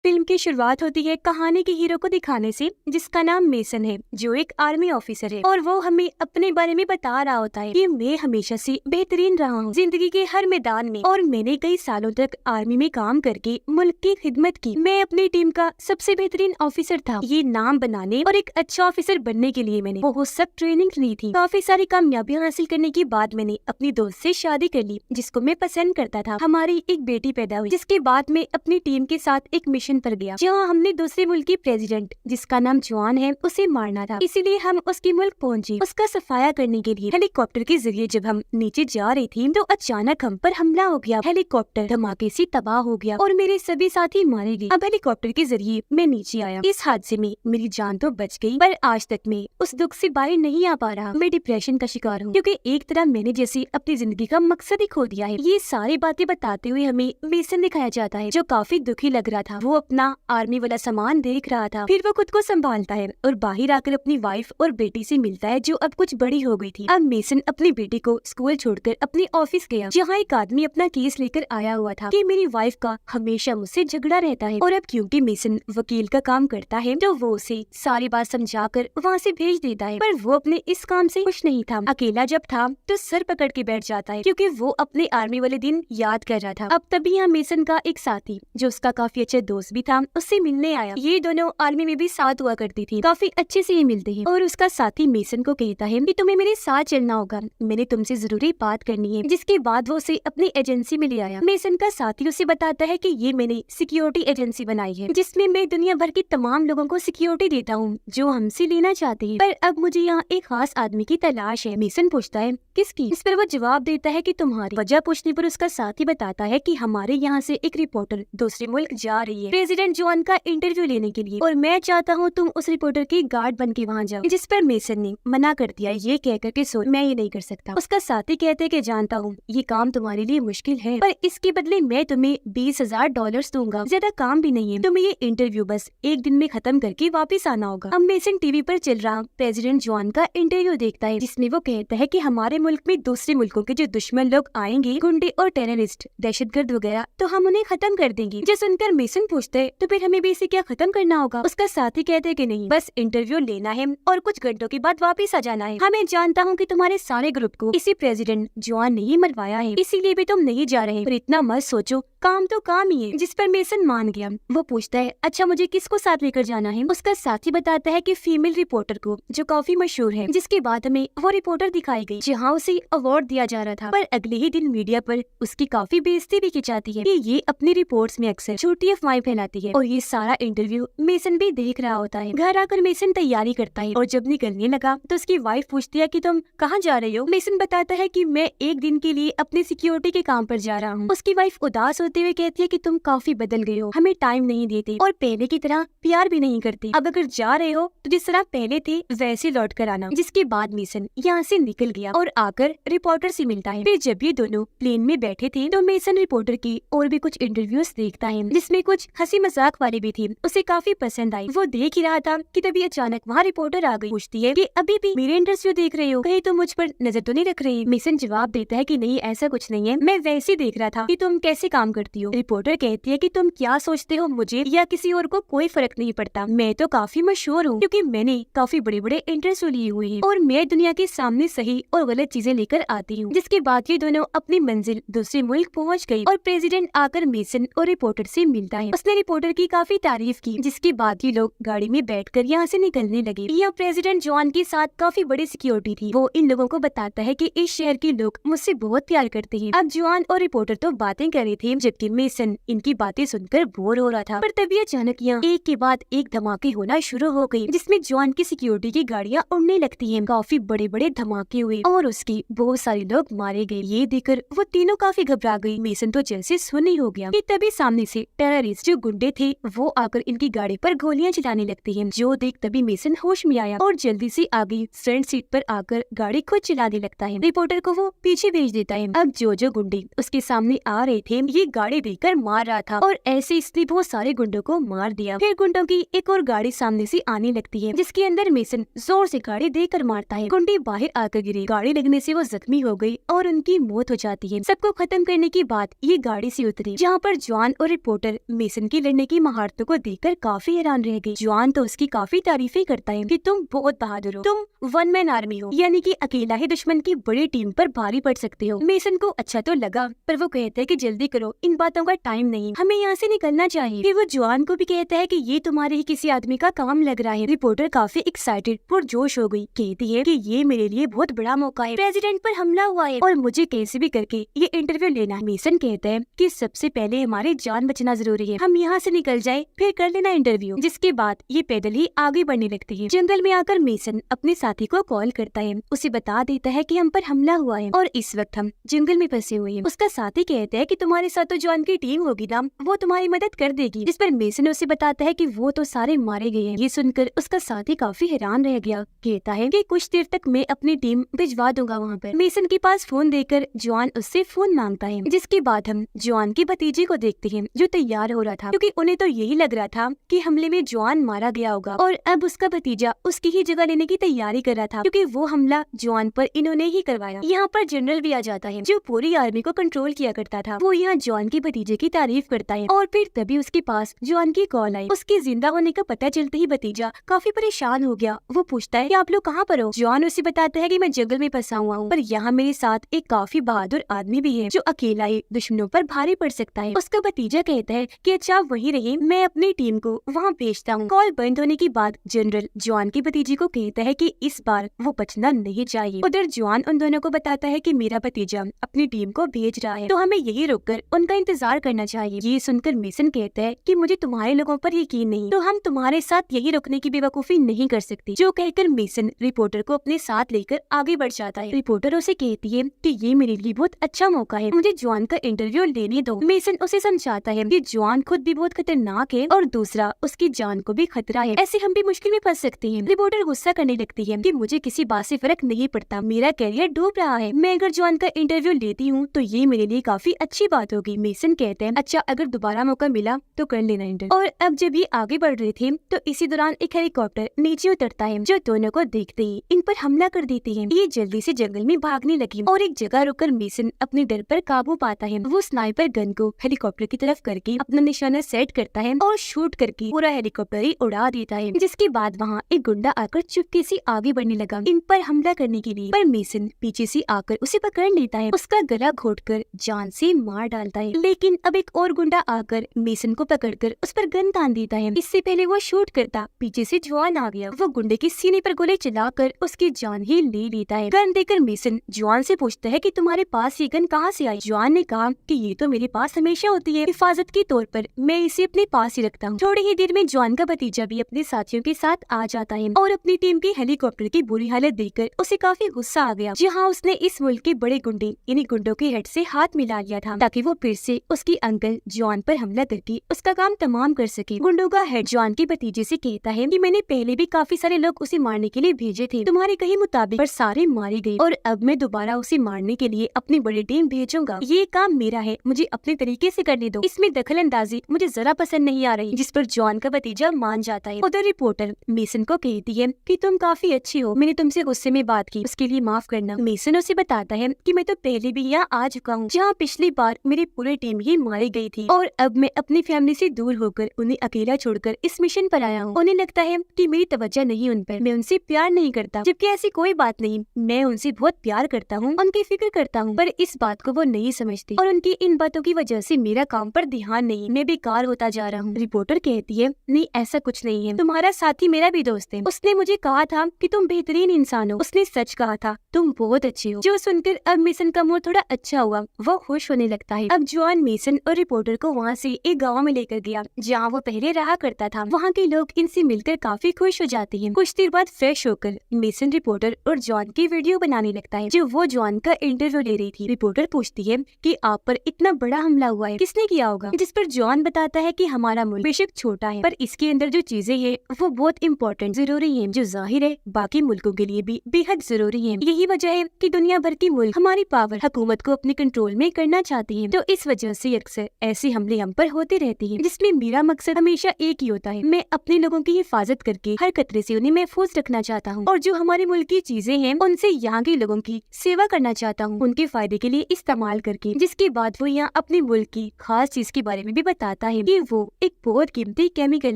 Film की शुरुआत होती है कहानी के हीरो को दिखाने से, जिसका नाम मेसन है, जो एक आर्मी ऑफिसर है और वो हमें अपने बारे में बता रहा होता है कि मैं हमेशा से बेहतरीन रहा हूँ जिंदगी के हर मैदान में और मैंने कई सालों तक आर्मी में काम करके मुल्क की खिदमत की। मैं अपनी टीम का सबसे बेहतरीन ऑफिसर था। ये नाम बनाने और एक अच्छा ऑफिसर बनने के लिए मैंने बहुत सख्त ट्रेनिंग ली थी। काफी सारी कामयाबियां हासिल करने के बाद मैंने अपनी दोस्त से शादी कर ली, जिसको मैं पसंद करता था। हमारी एक बेटी पैदा हुई, जिसके बाद मैं अपनी टीम के साथ एक मिशन पर गया, जहाँ हमने दूसरे मुल्क की प्रेसिडेंट, जिसका नाम जॉन है, उसे मारना था। इसीलिए हम उसके मुल्क पहुँचे। उसका सफाया करने के लिए हेलीकॉप्टर के जरिए जब हम नीचे जा रही थी तो अचानक हम पर हमला हो गया। हेलीकॉप्टर धमाके से तबाह हो गया और मेरे सभी साथी मारे गए। अब हेलीकॉप्टर के जरिए मैं नीचे आया। इस हादसे में मेरी जान तो बच गई, पर आज तक मैं उस दुख से बाहर नहीं आ पा रहा। मैं डिप्रेशन का शिकार हूँ, क्योंकि एक तरह मैंने जैसे अपनी जिंदगी का मकसद ही खो दिया है। ये सारी बातें बताते हुए हमें मेसन दिखाया जाता है, जो काफी दुखी लग रहा था। वो अपना आर्मी वाला सामान देख रहा था, फिर वो खुद को संभालता है और बाहर आकर अपनी वाइफ और बेटी से मिलता है, जो अब कुछ बड़ी हो गई थी। अब मेसन अपनी बेटी को स्कूल छोड़कर अपने ऑफिस गया, जहाँ एक आदमी अपना केस लेकर आया हुआ था कि मेरी वाइफ का हमेशा मुझसे झगड़ा रहता है। और अब क्योंकि मेसन वकील का काम करता है तो वो उसे सारी बात समझाकर वहाँ से भेज देता है, पर वो अपने इस काम से खुश नहीं था। अकेला जब था तो सर पकड़ के बैठ जाता है, क्योंकि वो अपने आर्मी वाले दिन याद कर रहा था। अब तभी यहाँ मेसन का एक साथी, जो उसका काफी अच्छा दोस्त भी था, उससे मिलने आया। ये दोनों आर्मी में भी साथ हुआ करती थी, काफी अच्छे से ये मिलते हैं। और उसका साथी मेसन को कहता है कि तुम्हें मेरे साथ चलना होगा, मैंने तुमसे जरूरी बात करनी है। जिसके बाद वो उसे अपनी एजेंसी में ले आया। मेसन का साथी उसे बताता है कि ये मैंने सिक्योरिटी एजेंसी बनाई है, जिसमें मैं दुनिया भर के तमाम लोगों को सिक्योरिटी देता हूँ जो हमसे लेना चाहते हैं, पर अब मुझे यहाँ एक खास आदमी की तलाश है। मेसन पूछता है किसकी? इस पर वो जवाब देता है कि तुम्हारी। वजह पूछने पर उसका साथी बताता है कि हमारे यहाँ से एक रिपोर्टर दूसरे मुल्क जा रही है प्रेसिडेंट जॉन का इंटरव्यू लेने के लिए, और मैं चाहता हूँ तुम उस रिपोर्टर की गार्ड बन के वहाँ जाओ। जिस पर मेसन ने मना कर दिया, ये कहकर के सो मैं ये नहीं कर सकता। उसका साथी कहते कि जानता हूँ ये काम तुम्हारे लिए मुश्किल है, पर इसके बदले मैं तुम्हें $20,000 दूंगा। ज्यादा काम भी नहीं है, तुम्हें ये इंटरव्यू बस एक दिन में खत्म करके वापिस आना होगा। अब मेसन टीवी पर चल रहा प्रेसिडेंट जॉन का इंटरव्यू देखता है, जिसमें वो कहता है कि हमारे मुल्क में दूसरे मुल्कों के जो दुश्मन लोग आएंगे, गुंडे और टेररिस्ट, दहशतगर्द वगैरह, तो हम उन्हें खत्म कर देंगे। जो सुनकर मेसन पूछते है तो फिर हमें भी इसे क्या खत्म करना होगा? उसका साथी कहते कि नहीं, बस इंटरव्यू लेना है और कुछ घंटों के बाद वापिस आ जाना है। हमें जानता हूँ कि तुम्हारे सारे ग्रुप को इसी प्रेसिडेंट जॉन ने ही मरवाया है, इसीलिए भी तुम नहीं जा रहे, पर इतना मत सोचो, काम तो काम ही है। जिस पर मेसन मान गया। वो पूछता है अच्छा मुझे किसको साथ लेकर जाना है? उसका साथी बताता है कि फीमेल रिपोर्टर को, जो काफी मशहूर है। जिसके बाद हमें वो रिपोर्टर दिखाई गई जहाँ उसे अवार्ड दिया जा रहा था, पर अगले ही दिन मीडिया पर उसकी काफी बेइज्जती भी की जाती है कि ये अपनी रिपोर्ट्स में अक्सर झूठी अफवाहें फैलाती है। और ये सारा इंटरव्यू मेसन भी देख रहा होता है। घर आकर मेसन तैयारी करता है और जब निकलने लगा तो उसकी वाइफ पूछती है कि तुम कहाँ जा रहे हो? मेसन बताता है कि मैं एक दिन के लिए अपनी सिक्योरिटी के काम पर जा रहा हूँ। उसकी वाइफ उदास होते हुए कहती है कि तुम काफी बदल गए हो, हमें टाइम नहीं देते और पहले की तरह प्यार भी नहीं करते। अब अगर जा रहे हो तो जिस तरह पहले थे वैसे लौट कर आना। जिसके बाद मेसन यहाँ से निकल गया और आकर रिपोर्टर से मिलता है। फिर जब ये दोनों प्लेन में बैठे थे तो मेसन रिपोर्टर की और भी कुछ इंटरव्यूज देखता है, जिसमें कुछ हंसी मजाक वाली भी थी। उसे काफी पसंद आई। वो देख ही रहा था कि तभी अचानक वहाँ रिपोर्टर आ गई। पूछती है कि अभी भी मेरे इंटरव्यू देख रहे हो, कहीं तुम मुझ पर नजर तो नहीं रख रही? मेसन जवाब देता है कि नहीं, ऐसा कुछ नहीं है, मैं वैसे देख रहा था कि तुम कैसे काम करती हो। रिपोर्टर कहती है कि तुम क्या सोचते हो, मुझे या किसी और को कोई फर्क नहीं पड़ता, मैं तो काफी मशहूर हूँ क्योंकि मैंने काफी बड़े बड़े इंटरव्यू लिए हुए हैं और मैं दुनिया के सामने सही और गलत चीजें लेकर आती हूँ। जिसके बाद ये दोनों अपनी मंजिल दूसरे मुल्क पहुँच गयी और प्रेसिडेंट आकर मेसन और रिपोर्टर से मिलता है। उसने रिपोर्टर की काफी तारीफ की। जिसके बाद ये लोग गाड़ी में बैठकर यहाँ से निकलने लगे। यह प्रेसिडेंट जॉन के साथ काफी बड़ी सिक्योरिटी थी। वो इन लोगों को बताता है कि इस शहर के लोग मुझसे बहुत प्यार करते हैं। अब जॉन और रिपोर्टर तो बातें कर रहे थे, जबकि मेसन इनकी बातें सुनकर बोर हो रहा था। पर तभी अचानक यहाँ एक के बाद एक धमाके होना शुरू हो गए, जिसमें जॉन की सिक्योरिटी की गाड़ियाँ उड़ने लगती है। काफी बड़े बड़े धमाके हुए और उसके बहुत सारे लोग मारे गए। ये देखकर वो तीनों काफी घबरा गई। मेसन तो जैसे सुनी हो गया कि तभी सामने से टेररिस्ट जो गुंडे थे वो आकर इनकी गाड़ी पर गोलियां चलाने लगती हैं। जो देख तभी मेसन होश में आया और जल्दी से आगे फ्रंट सीट पर आकर गाड़ी खुद चलाने लगता है। रिपोर्टर को वो पीछे भेज देता है। अब जो गुंडे उसके सामने आ रहे थे ये गाड़ी देखकर मार रहा था और ऐसे इसने बहुत सारे गुंडों को मार दिया। फिर गुंडों की एक और गाड़ी सामने से आने लगती है, जिसके अंदर मेसन जोर से गाड़ी देकर मारता है। गुंडे बाहर आकर गिरे। गाड़ी लगने से वो जख्मी हो गई और उनकी मौत हो जाती है। सबको खत्म करने के बाद ये गाड़ी से उतरी, जहाँ पर जॉन और रिपोर्टर मेसन की लड़ने की महारतों को देखकर काफी हैरान रह गई। जॉन तो उसकी काफी तारीफें करता है कि तुम बहुत बहादुर हो, तुम वन मैन आर्मी हो, यानी कि अकेला ही दुश्मन की बड़ी टीम पर भारी पड़ सकते हो। मेसन को अच्छा तो लगा, पर वो कहता है कि जल्दी करो, इन बातों का टाइम नहीं, हमें यहाँ से निकलना चाहिए। फिर वो जॉन को भी कहता है कि ये तुम्हारे ही किसी आदमी का काम लग रहा है। रिपोर्टर काफी एक्साइटेड पुरजोश हो गई, कहती है कि ये मेरे लिए बहुत बड़ा मौका है, प्रेसिडेंट पर हमला हुआ है और मुझे कैसे भी करके ये इंटरव्यू लेना है। मेसन कहता है कि सबसे पहले हमारी जान बचना जरूरी है, हम यहाँ से निकल जाए फिर कर लेना इंटरव्यू। जिसके बाद ये पैदल ही आगे बढ़ने लगते हैं। जंगल में आकर मेसन अपने साथी को कॉल करता है, उसे बता देता है कि हम पर हमला हुआ है और इस वक्त हम जंगल में फंसे हुए हैं। उसका साथी कहता है कि तुम्हारे साथ तो जॉन की टीम होगी ना, वो तुम्हारी मदद कर देगी। जिस पर मेसन उसे बताता है कि वो तो सारे मारे गए हैं। ये सुनकर उसका साथी काफी हैरान रह गया, कहता है कि कुछ देर तक मैं अपनी टीम भिजवा दूंगा वहाँ पर। मेसन के पास फोन देकर जॉन उससे फोन मांगता है। जिसके बाद हम जॉन के भतीजे को देखते हैं जो तैयार हो रहा था, क्योंकि उन्हें तो यही लग रहा था कि हमले में जॉन मारा गया होगा और अब उसका भतीजा उसकी ही जगह लेने की तैयारी कर रहा था, क्योंकि वो हमला जॉन पर इन्होंने ही करवाया। यहाँ पर जनरल भी आ जाता है जो पूरी आर्मी को कंट्रोल किया करता था। वो यहाँ जॉन के भतीजे की तारीफ करता है और फिर तभी उसके पास जॉन की कॉल आई। उसके जिंदा होने का पता चलते ही भतीजा काफी परेशान हो गया। वो पूछता है कि आप लोग कहाँ पर हो। जॉन उसे बताता है कि मैं जंगल में फंसा हुआ हूँ, पर यहाँ मेरे साथ एक काफी बहादुर आदमी भी है जो अकेला ही दुश्मनों पर भारी पड़ सकता है। उसका भतीजा कहता है कि अच्छा आप वहीं रहिए, मैं अपनी टीम को वहाँ भेजता हूँ। कॉल बंद होने के बाद जनरल जॉन की भतीजे को कहता है कि इस बार वो बचना नहीं चाहिए। उधर जॉन उन दोनों को बताता है कि मेरा भतीजा अपनी टीम को भेज रहा है, तो हमें यही रुककर उनका इंतजार करना चाहिए। ये सुनकर मेसन कहता है कि मुझे तुम्हारे लोगों पर यकीन नहीं, तो हम तुम्हारे साथ यही रुकने की बेवकूफी नहीं कर सकती। जो कहकर मेसन रिपोर्टर को अपने साथ लेकर आगे बढ़ जाता है। रिपोर्टर उसे कहती है कि ये मेरे लिए बहुत अच्छा मौका है, मुझे जॉन का इंटरव्यू लेने दो। मेसन उसे समझाता है कि जॉन खुद भी बहुत खतरनाक है और दूसरा उसकी जान को भी खतरा है, ऐसे हम भी मुश्किल में फंस सकते हैं। रिपोर्टर गुस्सा करने लगती है कि मुझे किसी बात से फर्क नहीं पड़ता, मेरा कैरियर डूब रहा है, मैं अगर जॉन का इंटरव्यू लेती हूँ तो ये मेरे लिए काफी अच्छी बात होगी। मेसन कहते हैं अच्छा अगर दोबारा मौका मिला तो कर लेना इंटरव्यू। और अब जब ये आगे बढ़ रहे थे तो इसी दौरान एक हेलीकॉप्टर नीचे उतरता है जो दोनों को देखते ही इन पर हमला कर देती है। ये जल्दी से जंगल में भागने लगी और एक जगह रुककर मेसन अपने डर पर काबू पाता है। वो स्नाइपर गन को हेलीकॉप्टर की तरफ करके अपना निशाना सेट करता है और शूट करके पूरा हेलीकॉप्टर ही उड़ा देता है। जिसके बाद वहाँ एक गुंडा आकर चुपके से आगे बढ़ने लगा इन पर हमला करने के लिए, पर मेसन पीछे से आकर उसे पकड़ लेता है, उसका गला घोटकर जान से मार डालता है। लेकिन अब एक और गुंडा आकर मेसन को पकड़कर उस पर गन तान देता है। इससे पहले वो शूट करता पीछे से जॉन आ गया। वो गुंडे के सीने पर गोली चलाकर उसकी जान ही ले लेता है। गन देकर मेसन जॉन से पूछता है कि तुम्हारे पास ये गन कहाँ से आई। जॉन ने कहा कि ये तो मेरे पास हमेशा होती है, हिफाजत के तौर पर मैं इसे अपने पास ही रखता हूँ। थोड़ी ही देर में जॉन का भतीजा भी अपने साथियों के साथ आ जाता है और अपनी टीम की हेलीकॉप्टर की बुरी हालत देखकर उसे काफी गुस्सा आ गया, जहाँ उसने इस मुल्क के बड़े गुंडे यानी गुंडों के हेड से हाथ मिला लिया था ताकि वो फिर से उसकी अंकल जॉन पर हमला करके उसका काम तमाम कर सके। गुंडों का हेड जॉन के भतीजे से कहता है कि मैंने पहले भी काफी सारे लोग उसे मारने के लिए भेजे थे, तुम्हारे कहे मुताबिक पर सारे मारे गए और अब मैं दोबारा उसे मारने के लिए अपनी बड़ी टीम भेजूंगा। ये काम मेरा है, मुझे अपने तरीके से करने दो, इसमें दखल अंदाजी मुझे जरा पसंद नहीं आ रही। जिस पर जॉन का भतीजा मान जाता है। उधर रिपोर्टर मेसन को कहती है कि तुम काफी अच्छी हो, मैंने तुमसे गुस्से में बात की, उसके लिए माफ करना। मेसन उसे बताता है कि मैं तो पहले भी यहाँ आ चुका हूँ, जहाँ पिछली बार मेरी पूरी टीम ही मारी गई थी और अब मैं अपनी फैमिली से दूर होकर उन्हें अकेला छोड़कर इस मिशन पर आया हूँ। उन्हें लगता है कि मेरी तवज्जो नहीं उन पर, मैं उनसे प्यार नहीं करता, जबकि ऐसी कोई बात नहीं, मैं उनसे बहुत प्यार करता हूँ, उनकी फिक्र करता हूँ, पर इस बात को वो नहीं समझती और उनकी इन बातों की वजह से मेरा काम पर ध्यान नहीं, मैं बेकार होता जा रहा हूँ। रिपोर्टर कहती है नहीं ऐसा कुछ नहीं है, तुम्हारा साथी मेरा भी दोस्त है, उसने मुझे कहा था कि तुम बेहतरीन इंसान हो, उसने सच कहा था, तुम बहुत अच्छे हो। जो सुनकर अब मेसन का मूड थोड़ा अच्छा हुआ, वो खुश होने लगता है। अब जॉन मेसन और रिपोर्टर को वहाँ से एक गाँव में लेकर गया जहाँ वो पहले रहा करता था। वहाँ के लोग इनसे मिलकर काफी खुश हो जाते हैं। कुछ देर बाद फ्रेश होकर मेसन रिपोर्टर और जॉन की वीडियो बनाने लगता है जो वो जॉन का इंटरव्यू ले रही थी। रिपोर्टर पूछती है कि आप पर इतना बड़ा हमला हुआ है, किसने किया होगा? जिस पर जॉन बताता है कि हमारा मुल्क बेशक छोटा है पर इसके अंदर जो चीजें हैं वो बहुत इम्पोर्टेंट जरूरी है, जो जाहिर है बाकी मुल्कों के लिए भी बेहद जरूरी है। यही वजह है कि दुनिया भर के मुल्क हमारी पावर हुकूमत को अपने कंट्रोल में करना चाहते हैं, तो इस वजह से अक्सर ऐसे हमले हम पर होते रहते हैं, जिसमें मेरा मकसद हमेशा एक ही होता है, मैं अपने लोगों की हिफाजत करके हर खतरे से उन्हें महफूज रखना चाहता हूँ और जो हमारे मुल्क की चीजें हैं उनसे यहाँ के लोगों की सेवा करना चाहता हूँ, उनके फायदे के लिए इस्तेमाल करके। जिसके बाद वो यहाँ अपने मुल्क की खास चीज के बारे में भी बताता बताता है कि वो एक बहुत कीमती केमिकल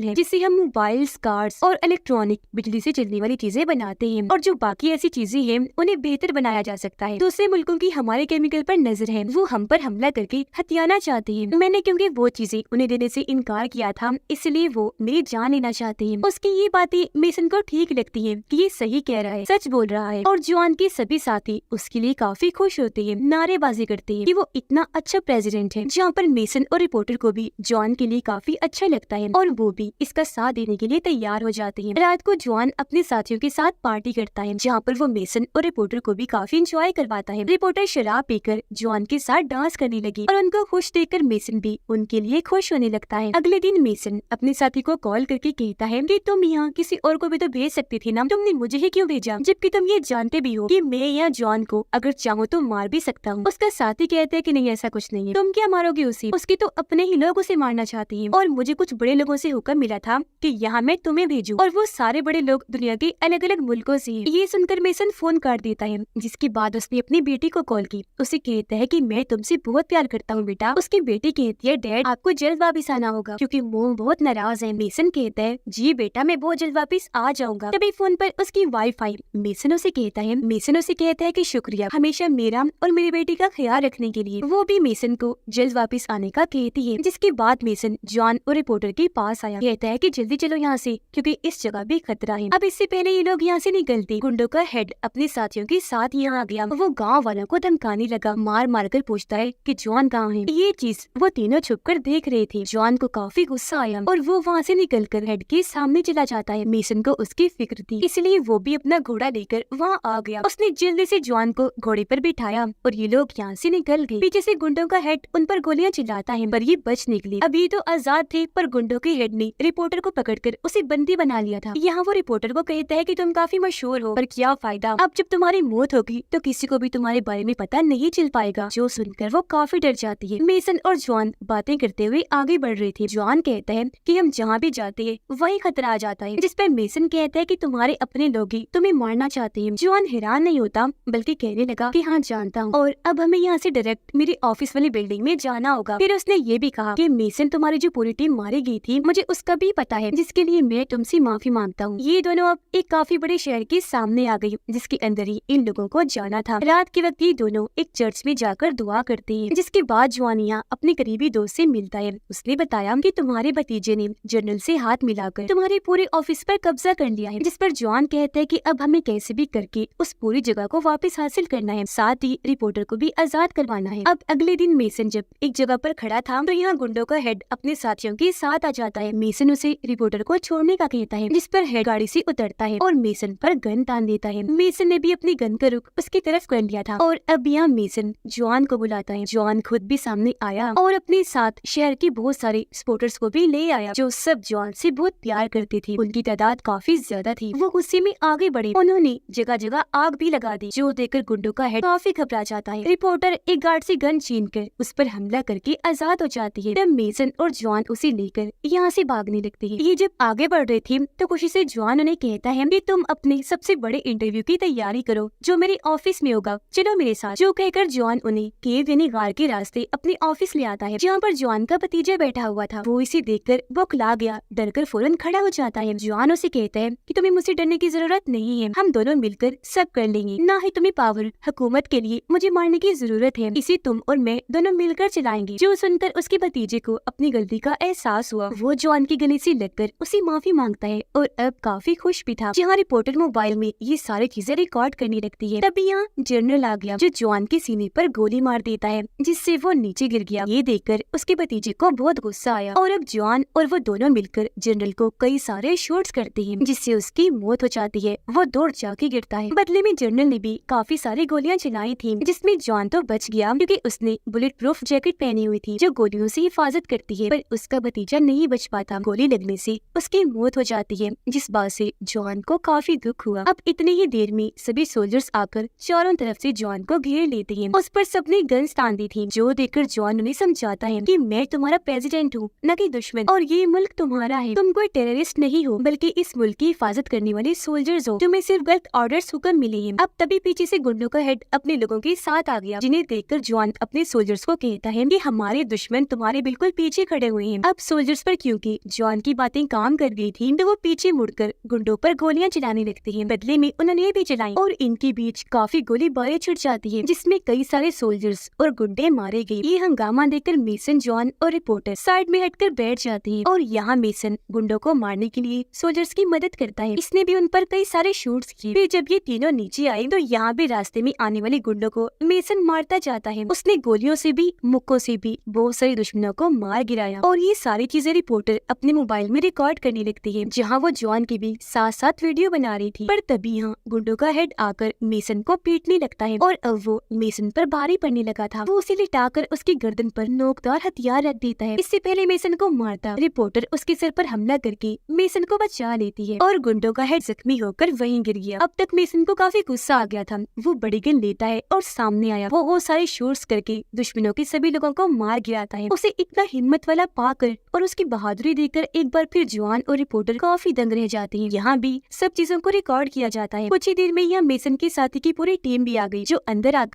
है जिससे हम मोबाइल, कार्स और इलेक्ट्रॉनिक बिजली से चलने वाली चीजें बनाते हैं, और जो बाकी ऐसी चीजें हैं उन्हें बेहतर बनाया जा सकता है। दूसरे मुल्कों की हमारे केमिकल पर नजर है, वो हम पर हमला करके हथियाना चाहते हैं। मैंने क्योंकि वो चीजें उन्हें देने से इनकार किया था, इसलिए वो मेरी जान लेना चाहते हैं। उसकी ये बातें मेसन को ठीक लगती है कि ये सही कह रहा है, सच बोल रहा है, और जॉन के सभी साथी उसके लिए काफी खुश होते हैं, नारेबाजी करते हैं कि वो इतना अच्छा प्रेसिडेंट है। जहाँ पर मेसन और रिपोर्टर को भी जॉन के लिए काफी अच्छा लगता है और वो भी इसका साथ देने के लिए तैयार हो जाते हैं। रात को जॉन अपने साथियों के साथ पार्टी करता है, जहाँ पर वो मेसन और रिपोर्टर को भी काफी इंजॉय करवाता है। रिपोर्टर शराब पीकर जॉन के साथ डांस करने लगी और उनको खुश देखकर मेसन भी उनके लिए खुश होने लगता है। अगले दिन मेसन अपने साथी को कॉल करके कहता है कि तुम यहाँ किसी और को भी तो भेज सकती थी ना, तुमने मुझे ही क्यों भेजा, जबकि तुम ये जानते भी हो कि मैं यहाँ जॉन को अगर चाहूँ तो मार भी सकता हूँ। उसका साथी कहता है कि नहीं, ऐसा कुछ नहीं है, तुम क्या मारोगे उसे, उसकी तो अपने ही लोग उसे मारना चाहते हैं, और मुझे कुछ बड़े लोगों से हुक्म मिला था कि यहाँ मैं तुम्हें भेजूं, और वो सारे बड़े लोग दुनिया के अलग अलग मुल्कों से हैं। ये सुनकर मेसन फोन काट देता है, जिसके बाद उसने अपनी बेटी को कॉल की। उसे कहता है कि मैं तुमसे बहुत प्यार करता हूँ बेटा। उसकी बेटी कहती है, डैड आपको जल्द वापिस आना होगा क्योंकि मोम बहुत नाराज है। मेसन कहता है, जी बेटा मैं बहुत जल्द वापिस आ जाऊंगा। तभी फोन पर उसकी वाईफाई मेसन उसे कहता है कि शुक्रिया हमेशा मेरा और मेरी बेटी का ख्याल रखने के लिए। वो भी मेसन को जल्द वापिस आने का कहती है, जिसके बाद मेसन जॉन और रिपोर्टर के पास आया, कहता है कि जल्दी चलो यहाँ से क्योंकि इस जगह भी खतरा है। अब इससे पहले ये लोग यहाँ से निकलते, गुंडों का हेड अपने साथियों के साथ यहाँ आ गया। वो गाँव वालों को धमकाने लगा, मार मार कर पूछता है कि जॉन कहाँ है। ये चीज वो तीनों छुप कर देख रहे थे। जॉन को काफी गुस्सा आया और वो वहाँ से निकल कर हेड के सामने चला जाता है। मेसन को उसकी फिक्र थी, इसलिए वो भी अपना घोड़ा लेकर वहाँ आ गया। उसने जल्दी से जॉन को घोड़े पर बिठाया और ये लोग यहाँ से निकल गए। पीछे से गुंडों का हेड उन पर गोलियां चलाता है, पर ये बच निकले। अभी तो आजाद थे, पर गुंडों के हेड ने रिपोर्टर को पकड़कर उसे बंदी बना लिया था। यहाँ वो रिपोर्टर को कहता है कि तुम काफी मशहूर हो, पर क्या फायदा, अब जब तुम्हारी मौत होगी तो किसी को भी तुम्हारे बारे में पता नहीं चल पाएगा। जो सुनकर वो काफी डर जाती है। मेसन और जॉन बातें करते हुए आगे बढ़ रहे थे। जॉन कहता है कि हम जहाँ भी जाते हैं वही खतरा आ जाता है, जिस पर मेसन कहता है कि तुम्हारे अपने लोग ही तुम्हें मारना चाहते हैं। जॉन हैरान नहीं होता बल्कि कहने लगा कि हाँ जानता हूँ, और अब हमें यहाँ से डायरेक्ट मेरी ऑफिस वाली बिल्डिंग में जाना होगा। फिर उसने ये भी कहा कि मेसन तुम्हारी जो पूरी टीम मारी गई थी मुझे उसका भी पता है, जिसके लिए मैं तुमसे माफी मांगता हूँ। ये दोनों अब एक काफी बड़े शहर के सामने आ गई, जिसके अंदर ही इन लोगों को जाना था। रात के वक्त ये दोनों एक चर्च में जाकर दुआ करते हैं, जिसके बाद जॉनिया अपने करीबी दोस्त से मिलता है। उसने बताया कि तुम्हारे भतीजे ने जनरल से हाथ मिलाकर तुम्हारे पूरे ऑफिस पर कब्जा कर लिया है, जिस पर जॉन कहता है कि अब हमें कैसे भी करके उस पूरी जगह को वापस हासिल करना है, साथ ही रिपोर्टर को भी आजाद करवाना है। अब अगले दिन मेसन जब एक जगह पर खड़ा था तो यहाँ गुंडों का हेड अपने साथियों के साथ आ जाता है। मेसन उसे रिपोर्टर को छोड़ने का कहता है, जिस पर हेड गाड़ी से उतरता है और मेसन पर गन तान देता है। मेसन ने भी अपनी गन का रुख उसकी तरफ कर लिया था और अब यहाँ मेसन जॉन को बुलाता है। जॉन खुद भी सामने आया और अपने साथ शहर के बहुत सारे सपोर्टर्स को भी ले आया, जो सब जॉन से बहुत प्यार करते थे। उनकी तादाद काफी ज्यादा थी। वो गुस्से में आगे बढ़े, उन्होंने जगह जगह आग भी लगा दी, जो देखकर गुंडों का हेड काफी घबरा जाता है। रिपोर्टर एक गार्ड से गन छीनकर उस पर हमला करके आजाद हो जाती है। तब मेसन और जॉन उसे लेकर यहाँ से भागने लगते हैं। ये जब आगे बढ़ रहे थे तो खुशी से जॉन उन्हें कहता है कि तुम अपने सबसे बड़े इंटरव्यू की तैयारी करो, जो मेरे ऑफिस में होगा, चलो मेरे साथ। जो कहकर जॉन उन्हें केव यानी गार के रास्ते अपने ऑफिस ले आता है, जहाँ पर जॉन का भतीजा बैठा हुआ था। वो इसे देखकर बौखला गया, डरकर फौरन खड़ा हो जाता है। जॉन उसे कहता है कि तुम्हें मुझसे डरने की जरूरत नहीं है, हम दोनों मिलकर सब कर लेंगे। ना ही तुम्हें पावर हुकूमत के लिए मुझे मारने की जरूरत है, इसे तुम और मैं दोनों मिलकर चलाएंगे। जो सुनकर उसके भतीजे को अपनी गलती का एहसास हुआ। वो जॉन की गले से लगकर उसे माफी मांगता है और अब काफी खुश भी था। जहाँ रिपोर्टर मोबाइल में ये सारी चीजें रिकॉर्ड करने लगती है। तभी यहाँ जनरल आ गया, जो जॉन के सीने पर गोली मार देता है, जिससे वो नीचे गिर गया। ये देखकर उसके भतीजे को बहुत गुस्सा आया और अब जॉन और वो दोनों मिलकर जनरल को कई सारे शॉट्स करते हैं, जिससे उसकी मौत हो जाती है। वो दौड़ जाके गिरता है। बदले में जनरल ने भी काफी सारी गोलियां चलाई थी, जिसमें जॉन तो बच गया क्योंकि उसने बुलेट प्रूफ जैकेट पहनी हुई थी, जो गोलियों से हिफाजत करती है। पर उसका भतीजा नहीं बच पाता, गोली लगने से उसकी मौत हो जाती है, जिस बात से जॉन को काफी दुख हुआ। अब इतनी ही देर में सभी सोल्जर्स आकर चारों तरफ से जॉन को घेर लेते हैं। उस पर सबने गन्स तान दी थी, जो देखकर जॉन उन्हें समझाता है कि मैं तुम्हारा प्रेसिडेंट हूँ, न कि दुश्मन, और ये मुल्क तुम्हारा है। तुम कोई टेररिस्ट नहीं हो, बल्कि इस मुल्क की हिफाजत करने वाले सोल्जर्स हो। तुम्हें सिर्फ गलत ऑर्डर्स हुक्म मिले हैं। अब तभी पीछे से गुंडों का हेड अपने लोगों के साथ आ गया, जिन्हें देखकर जॉन अपने सोल्जर्स को कहता है कि हमारे दुश्मन तुम्हारे बिल्कुल पीछे खड़े हुए हैं। अब सोल्जर्स पर क्योंकि जॉन की बातें काम कर गई थी तो वो पीछे मुड़कर गुंडों पर गोलियां चलाने लगती हैं। बदले में उन्होंने भी चलाई और इनके बीच काफी गोलीबारी छिड़ जाती है, जिसमें कई सारे सोल्जर्स और गुंडे मारे गए। ये हंगामा देखकर मेसन, जॉन और रिपोर्टर साइड में हटकर बैठ जाते हैं और यहाँ मेसन गुंडों को मारने के लिए सोल्जर्स की मदद करता है। इसने भी उन पर कई सारे शूट्स किए। फिर जब ये तीनों नीचे आए तो यहाँ भी रास्ते में आने वाले गुंडों को मेसन मारता जाता है। उसने गोलियों से भी मुक्कों से भी बहुत सारे दुश्मनों को मार गिराया और ये सारी चीजें रिपोर्टर अपने मोबाइल में रिकॉर्ड करने लगती है, जहाँ वो जॉन की भी साथ साथ वीडियो बना रही थी। पर तभी यहाँ गुंडों का हेड आकर मेसन को पीटने लगता है और अब वो मेसन पर भारी पड़ने लगा था। वो उसे लिटाकर उसकी गर्दन पर नोकदार हथियार रख देता है। इससे पहले मेसन को मारता रिपोर्टर उसके सर पर हमला करके मेसन को बचा लेती है और गुंडों का हेड जख्मी होकर वहीं गिर गया। अब तक मेसन को काफी गुस्सा आ गया था। वो बड़ी गन लेता है और सामने आया वो बहुत सारे शूट्स करके दुश्मनों के सभी लोगों को मार गिराता है। उसे इतना हिम्मत वाला पाकर और उसकी बहादुरी देखकर एक बार फिर जॉन और रिपोर्टर काफी दंग रह जाते हैं। यहाँ भी सब चीजों को रिकॉर्ड किया जाता है। कुछ ही देर में यहाँ मेसन के साथी की पूरी टीम भी आ गई, जो अंदर आकर